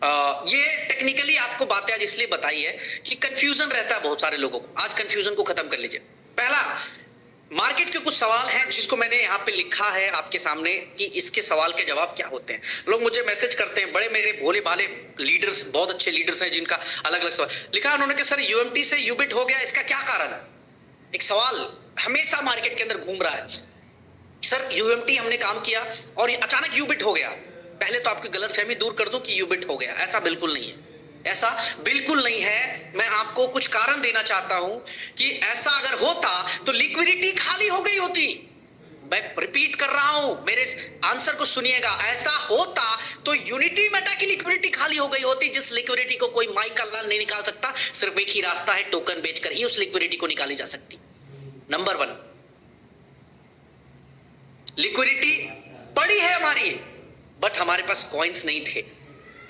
ये टेक्निकली आपको बातें आज इसलिए बताई है कि कंफ्यूजन रहता है बहुत सारे लोगों को। आज कंफ्यूजन को खत्म कर लीजिए। पहला, मार्केट के कुछ सवाल हैं जिसको मैंने यहाँ पे लिखा है आपके सामने कि इसके सवाल के जवाब क्या होते हैं। लोग मुझे मैसेज करते हैं, बड़े मेरे भोले भाले लीडर्स, बहुत अच्छे लीडर्स हैं जिनका अलग अलग सवाल लिखा है उन्होंने कि सर यूएमटी से यूबिट हो गया, इसका क्या कारण है। एक सवाल हमेशा मार्केट के अंदर घूम रहा है, सर यूएमटी हमने काम किया और अचानक यूबिट हो गया। पहले तो आपकी गलतफहमी दूर कर दूं कि यूबिट हो गया, ऐसा बिल्कुल नहीं है। ऐसा बिल्कुल नहीं है। मैं आपको कुछ कारण देना चाहता हूं कि ऐसा अगर होता तो लिक्विडिटी खाली हो गई होती। मैं रिपीट कर रहा हूं, मेरे आंसर को सुनिएगा। ऐसा होता तो यूनिटी मेटा की लिक्विडिटी खाली हो गई होती, जिस लिक्विडिटी को कोई माई का लाल नहीं निकाल सकता। सिर्फ एक ही रास्ता है, टोकन बेचकर ही उस लिक्विडिटी को निकाली जा सकती। नंबर 1, लिक्विडिटी पड़ी है हमारी, बट हमारे पास कॉइन्स नहीं थे।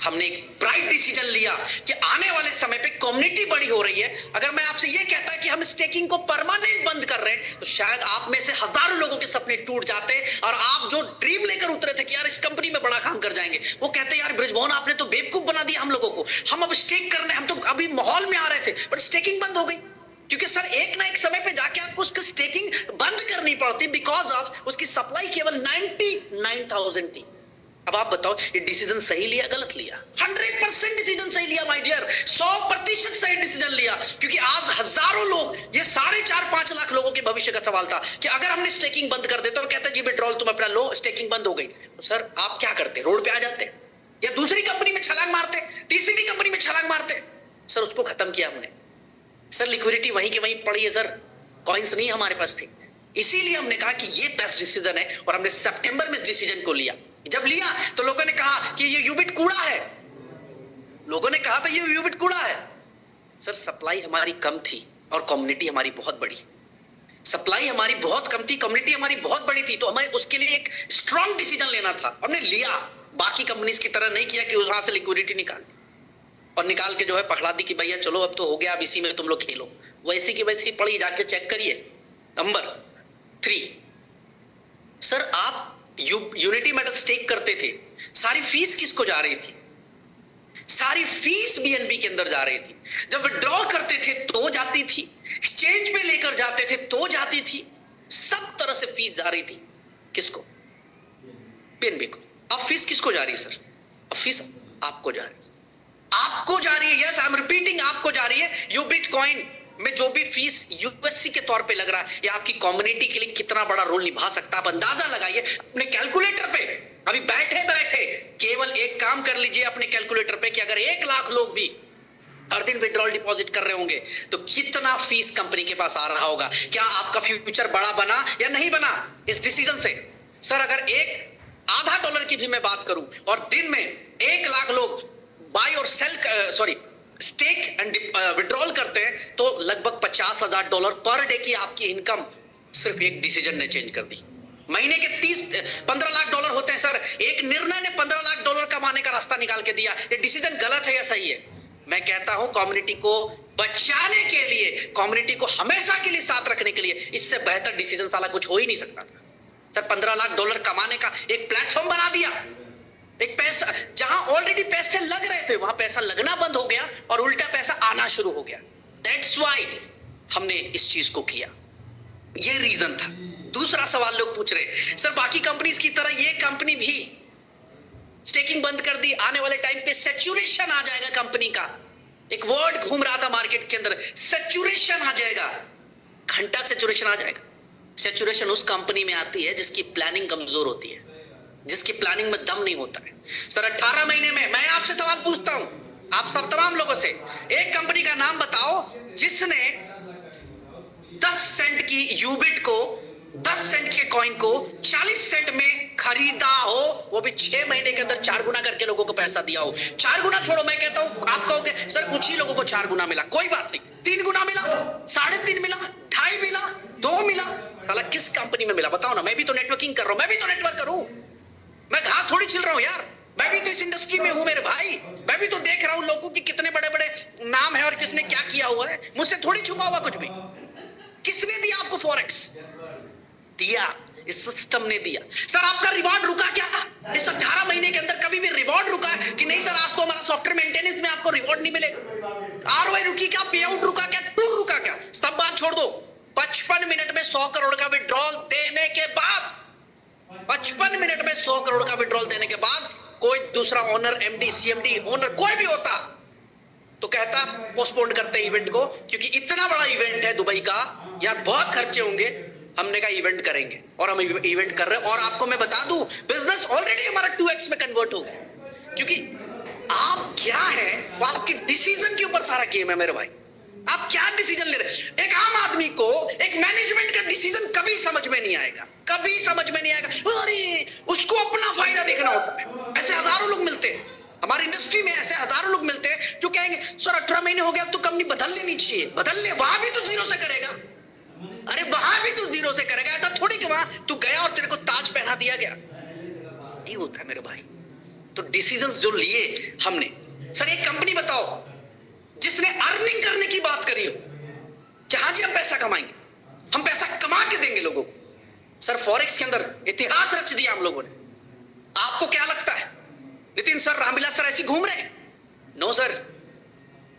हमने एक ब्राइट डिसीजन लिया कि आने वाले समय पे कम्युनिटी बड़ी हो रही है। अगर मैं आपसे ये कहता कि हम स्टेकिंग को परमानेंट बंद कर रहे हैं, तो शायद आप में से हजारों लोगों के सपने टूट जाते और आप जो ड्रीम लेकर उतरे थे कि यार इस कंपनी में बड़ा काम कर जाएंगे, वो कहते यार बृजभवन आपने तो बेवकूफ बना दिया हम लोगों को। हम अब स्टेक करने, हम तो अभी माहौल में आ रहे थे, बट स्टेकिंग बंद हो गई। क्योंकि सर एक ना एक समय पे जाके आपको उसकी स्टेकिंग बंद करनी पड़ती, बिकॉज ऑफ उसकी सप्लाई केवल 99,000 थी। अब आप बताओ ये डिसीजन सही लिया गलत लिया? 100% डिसीजन सही लिया माय डियर, 100% सही डिसीजन लिया। क्योंकि आज हजारों लोग, ये 4.5-5 लाख लोगों के भविष्य का सवाल था कि अगर हमने स्टेकिंग बंद कर देते तो कहते जी विड्रॉल तुम अपना लो, स्टेकिंग बंद हो गई, तो सर आप क्या करते? रोड पे आ जाते या दूसरी कंपनी में छलांग मारते, तीसरी कंपनी में छलांग मारते? सर उसको खत्म किया हमने। सर लिक्विडिटी वहीं की वहीं पड़ी है सर, कॉइन्स नहीं हमारे पास थी। इसीलिए हमने कहा कि ये बेस्ट डिसीजन है और हमने सितंबर में इस डिसीजन को लिया। जब लिया तो लोगों ने कहा कि ये यूबिट कूड़ा है, लोगों ने कहा था ये यूबिट कूड़ा है। सर सप्लाई हमारी कम थी और कम्युनिटी हमारी बहुत बड़ी। सप्लाई हमारी बहुत कम थी, कम्युनिटी हमारी बहुत बड़ी थी, तो हमें उसके लिए एक स्ट्रॉन्ग डिसीजन लेना था। हमने लिया, बाकी कंपनीज की तरह नहीं किया कि वहां से लिक्विडिटी निकाल और निकाल के जो है पकड़ा दी कि भैया चलो अब तो हो गया, अब इसी में तुम लोग खेलो। वैसी की वैसी पड़ी, जाके चेक करिए। नंबर 3, सर आप यूनिटी मेटल स्टेक करते थे, सारी फीस किसको जा रही थी? सारी फीस बीएनबी के अंदर जा रही थी। जब विड्रॉ करते थे तो जाती थी, एक्सचेंज पे लेकर जाते थे तो जाती थी, सब तरह से फीस जा रही थी। किसको? बीएनबी को। अब फीस किसको जा रही है सर? अब फीस आपको जा रही है, आपको जा रही है। यस आई एम रिपीटिंग, आपको जा रही है। यू बिटकॉइन में जो भी फीस यूएससी के तौर पे लग रहा है, ये आपकी कम्युनिटी के लिए कितना बड़ा रोल निभा सकता है आप अंदाजा लगाइए अपने कैलकुलेटर पे। अभी बैठे बैठे केवल एक काम कर लीजिए अपने कैलकुलेटर पे कि अगर 1 लाख लोग भी हर दिन विड्रॉल डिपॉजिट कर रहे होंगे तो कितना फीस कंपनी के पास आ रहा होगा। क्या आपका फ्यूचर बड़ा बना या नहीं बना इस डिसीजन से? सर अगर $0.50 की भी मैं बात करूं और दिन में 1 लाख लोग बाय और सेल स्टेक एंड विड्रॉल करते हैं तो लगभग $50,000 पर डे की आपकी इनकम सिर्फ एक डिसीजन ने चेंज कर दी। महीने के 15 लाख डॉलर होते हैं सर, एक निर्णय ने $15 लाख कमाने का रास्ता निकाल के दिया। ये डिसीजन गलत है या सही है? मैं कहता हूं कम्युनिटी को बचाने के लिए, कम्युनिटी को हमेशा के लिए साथ रखने के लिए इससे बेहतर डिसीजन साला कुछ हो ही नहीं सकता था। सर $15 लाख कमाने का एक प्लेटफॉर्म बना दिया। एक पैसा, जहां ऑलरेडी पैसे लग रहे थे वहां पैसा लगना बंद हो गया और उल्टा पैसा आना शुरू हो गया। दैट्स व्हाई हमने इस चीज को किया, ये रीजन था। दूसरा सवाल लोग पूछ रहे, सर बाकी कंपनीज की तरह ये कंपनी भी स्टेकिंग बंद कर दी, आने वाले टाइम पे सैचुरेशन आ जाएगा कंपनी का। एक वर्ड घूम रहा था मार्केट के अंदर, सैचुरेशन आ जाएगा। घंटा सैचुरेशन आ जाएगा। सैचुरेशन उस कंपनी में आती है जिसकी प्लानिंग कमजोर होती है, जिसकी प्लानिंग में दम नहीं होता है। सर 18 महीने में मैं आपसे सवाल पूछता हूं, आप सब तमाम लोगों से, एक कंपनी का नाम बताओ जिसने 10 सेंट की यूबिट को, 10 सेंट के कॉइन को 40 सेंट में खरीदा हो, वो भी 6 महीने के अंदर 4 गुना करके लोगों को पैसा दिया हो। 4 गुना छोड़ो, मैं कहता हूं आप कहोगे सर कुछ ही लोगों को 4 गुना मिला, कोई बात नहीं, 3 गुना मिला, 3.5 मिला, 2.5 मिला, 2 मिला, साला किस कंपनी में मिला बताओ ना। मैं भी तो नेटवर्किंग कर रहा हूं, मैं भी तो नेटवर्क करूं, मैं घास थोड़ी छिल रहा हूं यार, मैं भी तो इस इंडस्ट्री में हूं मेरे भाई। मैं भी तो देख रहा हूं लोगों की कितने बड़े बड़े नाम है और किसने क्या किया हुआ है, मुझसे थोड़ी छुपा हुआ कुछ भी। किसने दिया आपको फॉरेक्स? दिया, इस सिस्टम ने दिया। सर आपका रिवॉर्ड रुका क्या? इस 18 महीने के अंदर कभी भी रिवॉर्ड रुका कि नहीं? सर आज तो हमारा सॉफ्टवेयर मेंटेनेंस में आपको रिवॉर्ड नहीं मिलेगा। आरओआई रुकी क्या, पे आउट रुका क्या, टूर रुका क्या, सब बात छोड़ दो। 55 मिनट में 100 करोड़ का विड्रॉल देने के बाद, 55 मिनट में 100 करोड़ का विड्रॉल देने के बाद कोई दूसरा ओनर, एमडी, सीएमडी, ओनर कोई भी होता तो कहता पोस्टपोन करते इवेंट को, क्योंकि इतना बड़ा इवेंट है दुबई का, यार बहुत खर्चे होंगे। हमने कहा इवेंट करेंगे और हम इवेंट कर रहे हैं। और आपको मैं बता दूं, बिजनेस ऑलरेडी हमारा 2x में कन्वर्ट हो गया, क्योंकि आप क्या है वो आपके डिसीजन के ऊपर सारा गेम है मेरे भाई। आप क्या डिसीजन ले रहे हैं। एक आम आदमी को एक मैनेजमेंट का डिसीजन कभी समझ में नहीं आएगा, कभी समझ में नहीं आएगा। अरे उसको अपना फायदा देखना होता है। ऐसे हजारों लोग मिलते हैं हमारी इंडस्ट्री में, ऐसे हजारों लोग मिलते हैं जो कहेंगे सर 18 महीने हो गए, अब तो कंपनी बदल लेनी चाहिए। बदल ले, वहां भी तो जीरो से करेगा। अरे वहां भी तो जीरो से करेगा। ऐसा थोड़ी कि वहां तू गया और तेरे को ताज पहना दिया गया, नहीं होता है मेरे भाई। तो डिसीजंस जो लिए हमने, सर एक कंपनी बताओ जिसने अर्निंग करने की बात करी हो कि हाँ जी हम पैसा कमाएंगे, हम पैसा कमा के देंगे लोगों को। सर फॉरेक्स के अंदर इतिहास रच दिया हम लोगों ने। आपको क्या लगता है नितिन सर, रामविलास सर ऐसे घूम रहे हैं? नो सर,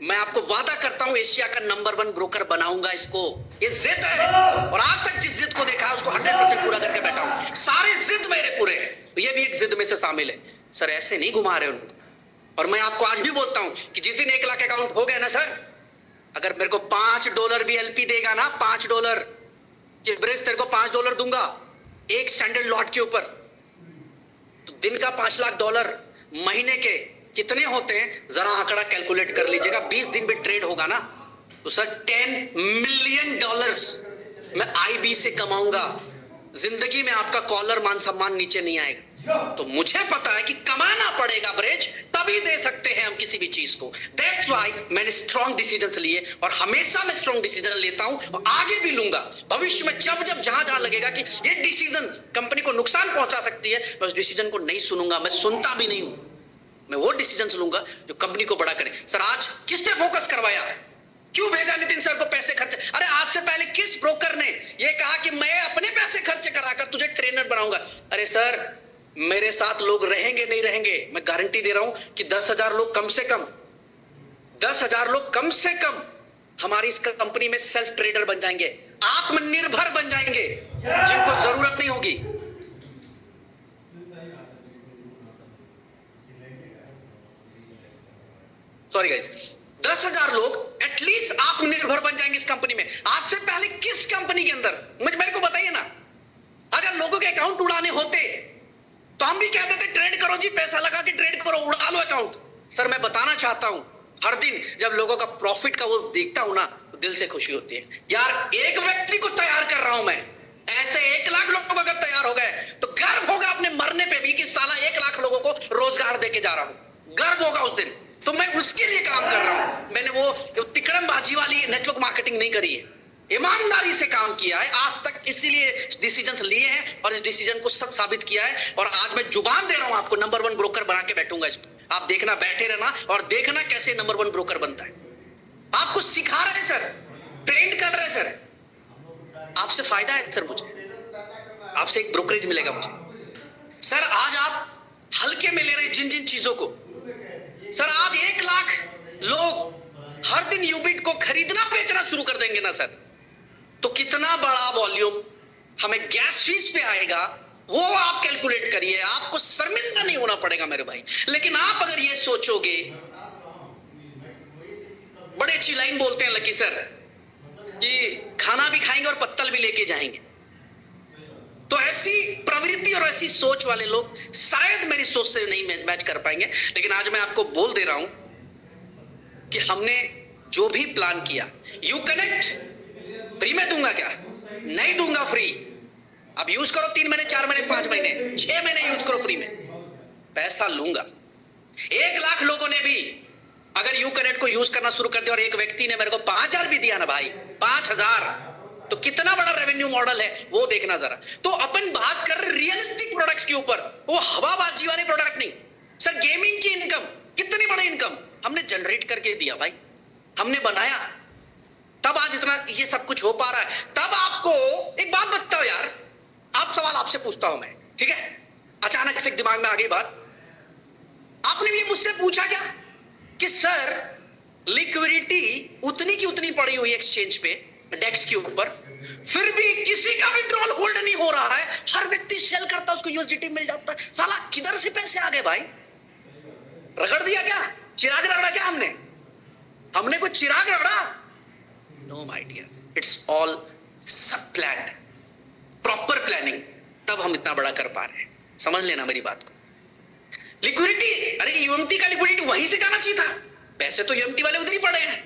मैं आपको वादा करता हूं एशिया का नंबर 1 ब्रोकर बनाऊंगा इसको। ये जिद है और आज तक जिस जिद को देखा है उसको 100% पूरा करके बैठा हूं। सारे जिद मेरे पूरे हैं, ये भी एक जिद में से शामिल है। सर ऐसे नहीं घुमा रहे उनको। और मैं आपको आज भी बोलता हूं कि जिस दिन 1 लाख अकाउंट हो गया ना सर, अगर मेरे को $5 भी एलपी देगा ना, $5 कि ब्रेस तेरे को $5 दूंगा एक स्टैंडर्ड लॉट के ऊपर, तो दिन का $5 लाख, महीने के कितने होते हैं जरा आंकड़ा कैलकुलेट कर लीजिएगा। 20 दिन भी ट्रेड होगा ना तो सर $10 मिलियन मैं आईबी से कमाऊंगा। जिंदगी में आपका कॉलर मान सम्मान नीचे नहीं आएगा। तो मुझे पता है कि कमाना पड़ेगा ब्रेज, तभी दे सकते हैं हम किसी भी चीज को। दैट्स व्हाई मैंने स्ट्रॉन्ग डिसीजंस लिए और हमेशा मैं स्ट्रॉन्ग डिसीजन लेता हूं और आगे भी लूंगा। भविष्य में जब जब जहां जहां लगेगा कि ये डिसीजन कंपनी को नुकसान पहुंचा सकती है, मैं उस डिसीजन को नहीं सुनूंगा, मैं सुनता भी नहीं हूं। मैं वो डिसीजन लूंगा जो कंपनी को बड़ा करे। सर आज किसने फोकस करवाया, क्यों भेजा नितिन सर को पैसे खर्च? अरे आज से पहले किस ब्रोकर ने ये कहा कि मैं अपने पैसे खर्च कराकर तुझे ट्रेनर बनाऊंगा? अरे सर मेरे साथ लोग रहेंगे नहीं रहेंगे, मैं गारंटी दे रहा हूं कि 10,000 लोग कम से कम, 10,000 लोग कम से कम हमारी इस कंपनी में सेल्फ ट्रेडर बन जाएंगे, आत्मनिर्भर बन जाएंगे, जिनको जरूरत नहीं होगी। सॉरी गाइस, 10,000 लोग एटलीस्ट आत्मनिर्भर बन जाएंगे इस कंपनी में। आज से पहले किस कंपनी के अंदर, मुझे मेरे को बताइए ना, अगर लोगों के अकाउंट उड़ाने होते तो हम भी कहते थे ट्रेड करो जी, पैसा लगा के ट्रेड करो, उड़ा लो अकाउंट। सर मैं बताना चाहता हूं, हर दिन जब लोगों का प्रॉफिट का वो देखता हूं ना तो दिल से खुशी होती है। यार एक व्यक्ति को तैयार कर रहा हूं मैं, ऐसे 1 लाख लोग अगर तैयार हो गए तो गर्व होगा अपने मरने पे भी कि साला 1 लाख लोगों को रोजगार देके जा रहा हूं, गर्व होगा उस दिन। तो मैं उसके लिए काम कर रहा हूं। मैंने वो तिकड़मबाजी वाली नेटवर्क मार्केटिंग नहीं करी है, ईमानदारी से काम किया है आज तक, इसीलिए डिसीजंस लिए हैं और इस डिसीजन को सच साबित किया है। और आज मैं जुबान दे रहा हूं आपको, नंबर 1 ब्रोकर बना के बैठूंगा इस पर। आप देखना, बैठे रहना और देखना कैसे नंबर 1 ब्रोकर बनता है। आपको सिखा रहे सर, ट्रेंड कर रहे सर, आपसे फायदा है सर, मुझे आपसे एक ब्रोकरेज मिलेगा मुझे। सर आज आप हल्के में ले रहे जिन जिन चीजों को, सर आज 1 लाख लोग हर दिन यूबिट को खरीदना बेचना शुरू कर देंगे ना सर, तो कितना बड़ा वॉल्यूम हमें गैस फीस पे आएगा वो आप कैलकुलेट करिए। आपको शर्मिंदा नहीं होना पड़ेगा मेरे भाई। लेकिन आप अगर ये सोचोगे, बड़े अच्छी लाइन बोलते हैं लकी सर कि खाना भी खाएंगे और पत्तल भी लेके जाएंगे, तो ऐसी प्रवृत्ति और ऐसी सोच वाले लोग शायद मेरी सोच से नहीं मैच कर पाएंगे। लेकिन आज मैं आपको बोल दे रहा हूं कि हमने जो भी प्लान किया, यू कनेक्ट फ्री में दूंगा क्या? नहीं दूंगा फ्री। अब यूज करो 3 महीने, 4 महीने, 5 महीने, 6 महीने यूज करो फ्री में, पैसा लूंगा। 1 लाख लोगों ने भी अगर यू कनेक्ट को यूज करना शुरू कर दिया और एक व्यक्ति ने मेरे को 5,000 भी दिया ना भाई, 5,000, तो कितना बड़ा रेवेन्यू मॉडल है वो देखना जरा। तो अपन बात कर रहे रियलिस्टिक प्रोडक्ट्स के ऊपर, वो हवाबाजी वाले प्रोडक्ट नहीं। सर गेमिंग की इनकम, कितनी बड़ी इनकम हमने जनरेट करके दिया भाई, हमने बनाया, तब आज इतना ये सब कुछ हो पा रहा है। तब आपको एक बात बताओ यार, आप सवाल आपसे पूछता हूं मैं, ठीक है? अचानक से दिमाग में आ गई बात, आपने भी मुझसे पूछा क्या कि सर लिक्विडिटी उतनी की उतनी पड़ी हुई एक्सचेंज पे डेक्स के ऊपर, फिर भी किसी का विड्रॉल होल्ड नहीं हो रहा है, हर व्यक्ति सेल करता है, उसको यूएसडीटी मिल जाता है। साला किधर से पैसे आ गए भाई? रगड़ दिया क्या? चिराग रगड़ा क्या हमने? हमने कोई चिराग रगड़ा? No my dear, it's all सब प्लान, प्रॉपर प्लानिंग, तब हम इतना बड़ा कर पा रहे हैं। समझ लेना मेरी बात को। लिक्विडिटी, अरे यूएमटी का लिक्विडिटी वहीं से जाना चाहिए था, पैसे तो यूएमटी वाले उधर ही पड़े हैं,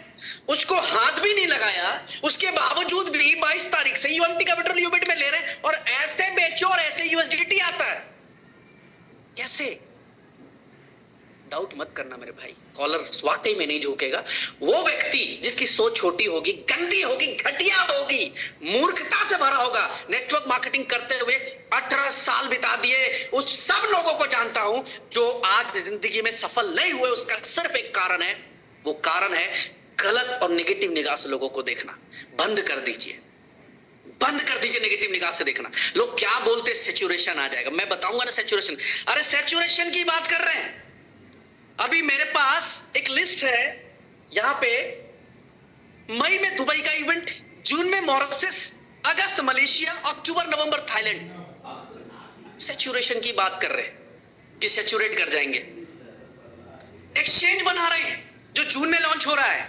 उसको हाथ भी नहीं लगाया, उसके बावजूद भी 22 तारीख से यूएमटी का विड्रॉल यूबिट में ले रहे हैं, और ऐसे बेचो और ऐसे यूएसडीटी आता है। कैसे? डाउट मत करना मेरे भाई, कॉलर वाकई में नहीं झुकेगा। वो व्यक्ति जिसकी सोच छोटी होगी, गंदी होगी, घटिया होगी, मूर्खता से भरा होगा, नेटवर्क मार्केटिंग करते हुए 18 साल बिता दिए, उस सब लोगों को जानता हूं जो आज जिंदगी में सफल नहीं हुए। उसका सिर्फ एक कारण है, वो कारण है गलत और नेगेटिव निगाह से लोगों को देखना। बंद कर दीजिए, बंद कर दीजिए नेगेटिव निगाह से देखना। लोग क्या बोलते, सैचुरेशन आ जाएगा, मैं बताऊंगा ना सैचुरेशन। अरे सैचुरेशन की बात कर रहे हैं, अभी मेरे पास एक लिस्ट है यहां पे, मई में दुबई का इवेंट, जून में मॉरिशस, अगस्त मलेशिया, अक्टूबर नवंबर थाईलैंड। सैचुरेशन की बात कर रहे हैं कि सैचुरेट कर जाएंगे। एक्सचेंज बना रहे हैं जो जून में लॉन्च हो रहा है,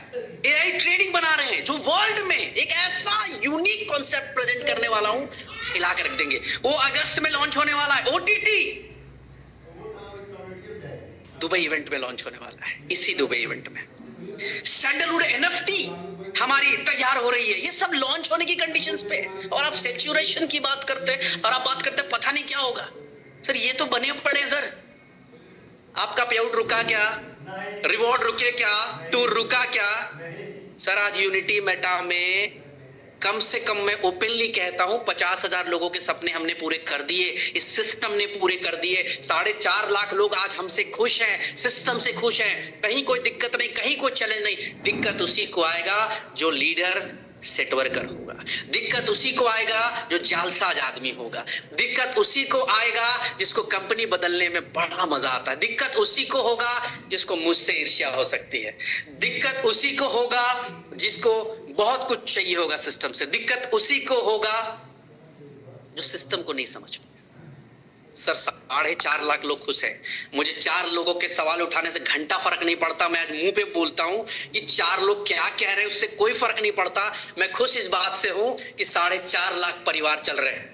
एआई ट्रेडिंग बना रहे हैं जो वर्ल्ड में एक ऐसा यूनिक कॉन्सेप्ट प्रेजेंट करने वाला हूं, हिला कर रख देंगे। वो अगस्त में लॉन्च होने वाला है, ओटीटी दुबई इवेंट में लॉन्च होने वाला है। इसी दुबई इवेंट में सैंडलवुड एनएफटी हमारी तैयार हो रही है। ये सब लॉन्च होने की कंडीशंस पे, और आप सैचुरेशन की बात करते हैं और आप बात करते हैं पता नहीं क्या होगा। सर ये तो बने पड़े, सर आपका पे आउट रुका क्या, रिवॉर्ड रुके क्या, टूर रुका क्या? सर आज यूनिटी मेटा में कम से कम मैं ओपनली कहता हूं 50,000 लोगों के सपने हमने पूरे कर दिए, इस सिस्टम ने पूरे कर दिए। 4.5 लाख लोग आज हमसे खुश हैं, सिस्टम से खुश हैं, कहीं कोई दिक्कत नहीं, कहीं कोई चैलेंज नहीं। दिक्कत उसी को आएगा जो लीडर सेट वर्कर होगा, दिक्कत उसी को आएगा जो जालसाज आदमी होगा, दिक्कत उसी को आएगा जिसको कंपनी बदलने में बड़ा मजा आता है, दिक्कत उसी को होगा जिसको मुझसे ईर्ष्या हो सकती है, दिक्कत उसी को होगा जिसको बहुत कुछ चाहिए होगा सिस्टम से, दिक्कत उसी को होगा जो सिस्टम को नहीं समझ पाए। सर 4.5 लाख लोग खुश हैं, मुझे 4 लोगों के सवाल उठाने से घंटा फर्क नहीं पड़ता। मैं आज मुंह पे बोलता हूं कि 4 लोग क्या कह रहे हैं उससे कोई फर्क नहीं पड़ता। मैं खुश इस बात से हूं कि 4.5 लाख परिवार चल रहे हैं,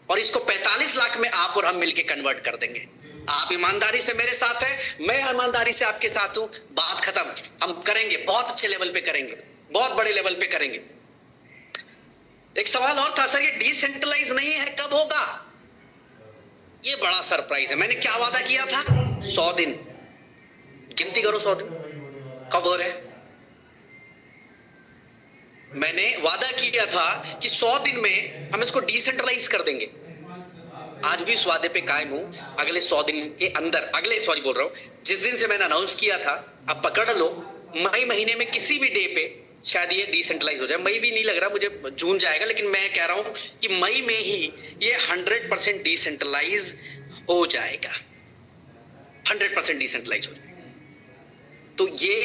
और इसको 45 लाख में आप और हम मिलकर कन्वर्ट कर देंगे। आप ईमानदारी से मेरे साथ हैं, मैं ईमानदारी से आपके साथ हूं, बात खत्म। हम करेंगे, बहुत अच्छे लेवल पे करेंगे, बहुत बड़े लेवल पे करेंगे। एक सवाल और था सर, ये डिसेंट्रलाइज नहीं है, कब होगा? ये बड़ा सरप्राइज है। मैंने क्या वादा किया था? 100 दिन, गिनती करो 100 दिन कब हो रहे। मैंने वादा किया था कि 100 दिन में हम इसको डिसेंट्रलाइज कर देंगे। आज भी इस वादे पे कायम हूं। अगले 100 दिन के अंदर, जिस दिन से मैंने अनाउंस किया था, अब पकड़ लो, मई महीने में किसी भी डे पे शायद ये डिसेंट्रलाइज हो जाए। मई भी नहीं लग रहा मुझे, जून जाएगा, लेकिन मैं कह रहा हूं कि मई में ही ये 100% डिसेंट्रलाइज हो जाएगा, 100% डिसेंट्रलाइज हो जाएगा। तो ये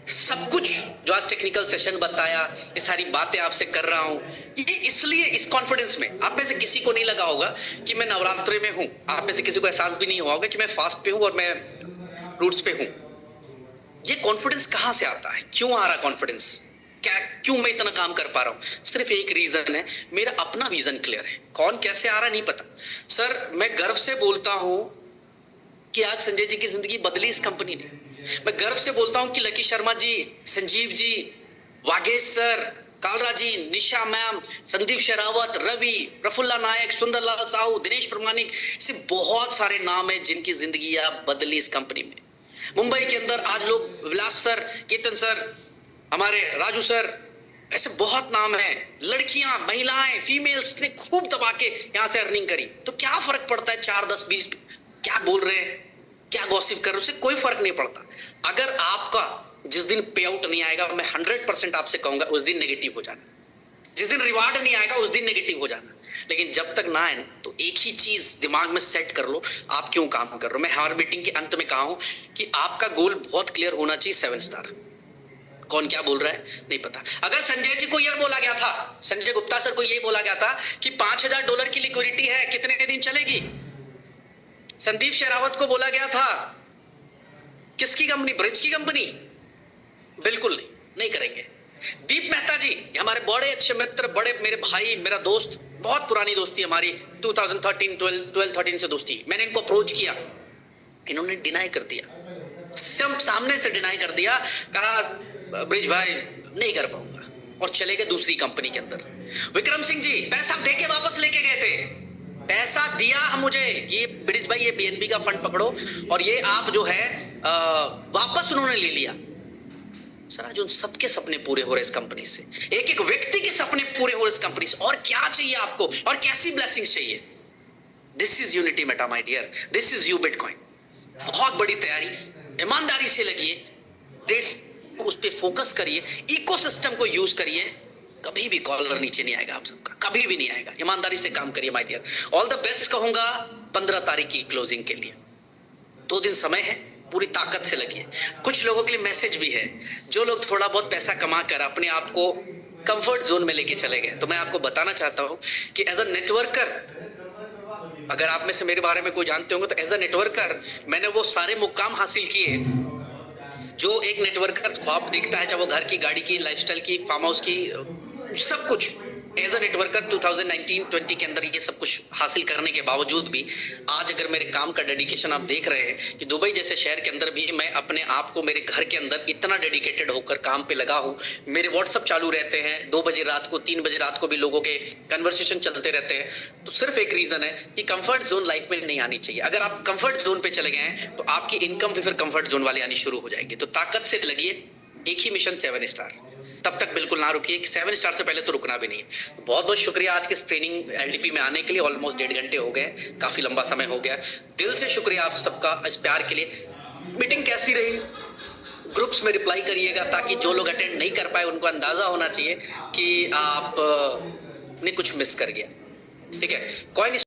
सब कुछ जो आज टेक्निकल सेशन बताया, ये सारी बातें आपसे कर रहा हूं, ये इसलिए इस कॉन्फिडेंस में, आप में से किसी को नहीं लगा होगा कि मैं नवरात्रि में हूं, आप में से किसी को एहसास भी नहीं हुआ होगा कि मैं फास्ट पे हूं और मैं रूट्स पे हूं। ये कॉन्फिडेंस कहां से आता है? क्यों आ रहा कॉन्फिडेंस? क्यों मैं इतना काम कर पा रहा हूं? सिर्फ एक रीजन है, मेरा अपना विजन क्लियर है। कौन कैसे आ रहा नहीं पता। सर मैं गर्व से बोलता हूं कि आज संजय जी की जिंदगी बदली इस कंपनी ने। मैं गर्व से बोलता हूं कि लकी शर्मा जी, संजीव जी, वागेश सर, कालरा जी, निशा मैम, संदीप शेरावत, रवि, प्रफुल्ला नायक, सुंदरलाल साहू, दिनेश प्रमाणिक, ऐसे बहुत सारे नाम है जिनकी जिंदगी बदली इस कंपनी में। मुंबई के अंदर आज लोग, विलास सर, केतन सर, हमारे राजू सर, ऐसे बहुत नाम हैं। लड़कियां, महिलाएं, फीमेल्स ने खूब दबा के यहां से अर्निंग करी। तो क्या फर्क पड़ता है 4, 10, 20 क्या बोल रहे हैं, क्या गॉसिप कर रहे हैं, उससे कोई फर्क नहीं पड़ता। अगर आपका जिस दिन पे आउट नहीं आएगा, मैं 100% आपसे कहूंगा उस दिन नेगेटिव हो जाना। जिस दिन रिवार्ड नहीं आएगा उस दिन नेगेटिव हो जाना। लेकिन जब तक ना आए ना, तो एक ही चीज दिमाग में सेट कर लो, आप क्यों काम कर रहे हो। मैं हर मीटिंग के अंत में कहा हूं कि आपका गोल बहुत क्लियर होना चाहिए, 7 स्टार। कौन क्या बोल रहा है नहीं पता। अगर संजय जी को यह बोला गया था, संजय गुप्ता सर को यह बोला गया था कि $5000 की लिक्विडिटी है, कितने दिन चलेगी। संदीप शेरावत को बोला गया था, किसकी कंपनी, ब्रिज की कंपनी, बिल्कुल नहीं, नहीं करेंगे। दीप मेहता जी हमारे बड़े अच्छे मित्र, बड़े मेरे भाई, मेरा दोस्त, बहुत पुरानी दोस्ती हमारी, 2013 12-13 से दोस्ती। मैंने इनको अप्रोच किया, इन्होंने डिनाई कर दिया, सामने से डिनाई कर दिया, कहा ब्रिज भाई नहीं कर पाऊंगा, और चले गए दूसरी कंपनी के अंदर। विक्रम सिंह जी पैसा देके वापस लेके गए थे, पैसा दिया हम मुझे, ये ब्रिज भाई ये बीएनबी का फंड पकड़ो, और ये आप जो है वापस उन्होंने ले लिया। सर आज उन सबके सपने पूरे हो रहे इस कंपनी से, एक एक व्यक्ति के सपने पूरे हो रहे इस कंपनी से। और क्या चाहिए आपको, और कैसी ब्लेसिंग्स चाहिए। This is unity meta my dear, this is you bitcoin. बहुत बड़ी तैयारी, ईमानदारी से लगिए, डेट्स उस पे फोकस करिए, इकोसिस्टम को यूज करिए। कभी भी कॉलर नीचे नहीं आएगा आप सबका, कभी भी नहीं आएगा। ईमानदारी से काम करिए my dear. All the best कहूंगा 15 तारीख की क्लोजिंग के लिए, 2 दिन समय है, पूरी ताकत से लगिए। कुछ लोगों के लिए मैसेज भी है, जो लोग थोड़ा बहुत पैसा कमा कर अपने आप को कंफर्ट जोन में लेके चले गए, तो मैं आपको बताना चाहता हूं कि एज अ नेटवर्कर, अगर आप में से मेरे बारे में कोई जानते होंगे, तो एज अ नेटवर्कर मैंने वो सारे मुकाम हासिल किए जो एक नेटवर्कर ख्वाब देखता है, चाहे वो घर की, गाड़ी की, लाइफस्टाइल की, फार्म हाउस की, सब कुछ। एज अ नेटवर्कर 2019-20 के अंदर ये सब कुछ हासिल करने के बावजूद भी आज अगर मेरे काम का डेडिकेशन आप देख रहे हैं कि दुबई जैसे शहर के अंदर भी मैं अपने आप को मेरे घर के अंदर इतना डेडिकेटेड होकर काम पे लगा हूं। मेरे व्हाट्सएप चालू रहते हैं, 2 बजे रात को, 3 बजे रात को भी लोगों के कन्वर्सेशन चलते रहते हैं। तो सिर्फ एक रीजन है कि कंफर्ट जोन लाइफ में नहीं आनी चाहिए। अगर आप कंफर्ट जोन पे चले गए हैं तो आपकी इनकम भी फिर कंफर्ट जोन वाली आनी शुरू हो जाएगी। तो ताकत से लगिए, एक ही मिशन 7 स्टार, तब तक बिल्कुल ना रुकिए। 7 स्टार से पहले तो रुकना भी नहीं है। बहुत बहुत शुक्रिया आज के ट्रेनिंग एलडीपी में आने के लिए। ऑलमोस्ट 1.5 घंटे हो गए, काफी लंबा समय हो गया। दिल से शुक्रिया आप सबका इस प्यार के लिए। मीटिंग कैसी रही ग्रुप्स में रिप्लाई करिएगा, ताकि जो लोग अटेंड नहीं कर पाए उनको अंदाजा होना चाहिए कि आप ने कुछ मिस कर गया। ठीक है, कॉइन